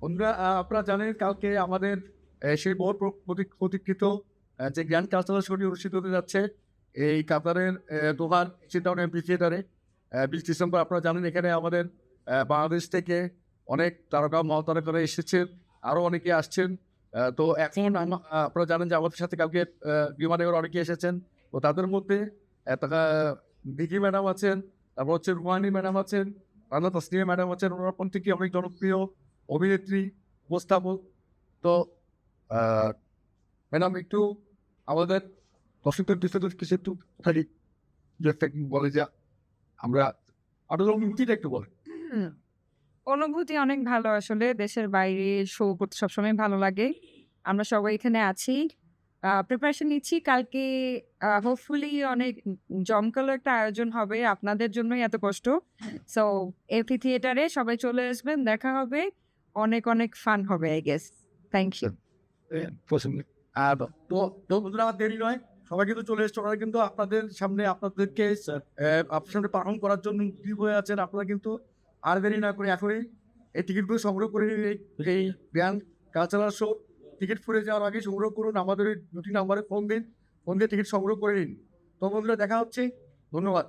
বন্ধুরা আপনারা জানেন কালকে আমাদের সেই বহু প্রতীক্ষিত যে গ্র্যান্ড কালচারাল শোটি অনুষ্ঠিত হতে যাচ্ছে এই কাতারের দোহার চিটাগং এমপি থিয়েটারে 20 ডিসেম্বর। আপনারা জানেন এখানে আমাদের বাংলাদেশ থেকে অনেক তারকা মহাতারকারা এসেছেন, আরও অনেকে আসছেন। তো এখন আপনারা জানেন যে আমাদের সাথে কালকে বিমানে অনেকে এসেছেন। তো তাদের মধ্যে ভিকি ম্যাডাম আছেন, তারপর হচ্ছে রুমানি ম্যাডাম আছেন, রানা তাসনিয়া ম্যাডাম আছেন। ওনারা প্রত্যেকে অনেক জনপ্রিয় অভিনেত্রী, উপস্থাপক। তো ম্যাডাম একটু আমাদের দর্শকদের বিষয়ে কিছু একটু খালি বলে যে আমরা আপনাদের অনুভূতিটা একটু বলেন। হুম, অনুভূতি অনেক ভালো আসলে। দেশের বাইরে শো করতে সবসময় ভালো লাগে। আমরা সবাই এখানে আছি। প্রিপারেশন নিচ্ছি। কালকে হোপফুলি অনেক জমকালো একটা আয়োজন হবে। আপনাদের জন্যই এত কষ্ট। সো এমপি থিয়েটারে সবাই চলে আসবেন। দেখা হবে। অনেক, অনেক ফান হবে আই গেস। Thank you. পছন্দ। আর তো তো বন্ধুরা আমার দেরি নয়, সবাই কিন্তু চলে এসছে। ওনারা কিন্তু আপনাদের সামনে আপনাদেরকে আপনার সামনে পালন করার জন্য কি হয়ে আছেন। আপনারা কিন্তু আর দেরি না করে এখনই এই টিকিটগুলো সংগ্রহ করে নিন। এই গ্র্যান্ড কালচারাল শো টিকিট ফুরে যাওয়ার আগে সংগ্রহ করুন। আমাদের ওই দুটি নাম্বারে ফোন দিন, ফোন দিয়ে টিকিট সংগ্রহ করে নিন। তো বন্ধুরা দেখা হচ্ছে। ধন্যবাদ।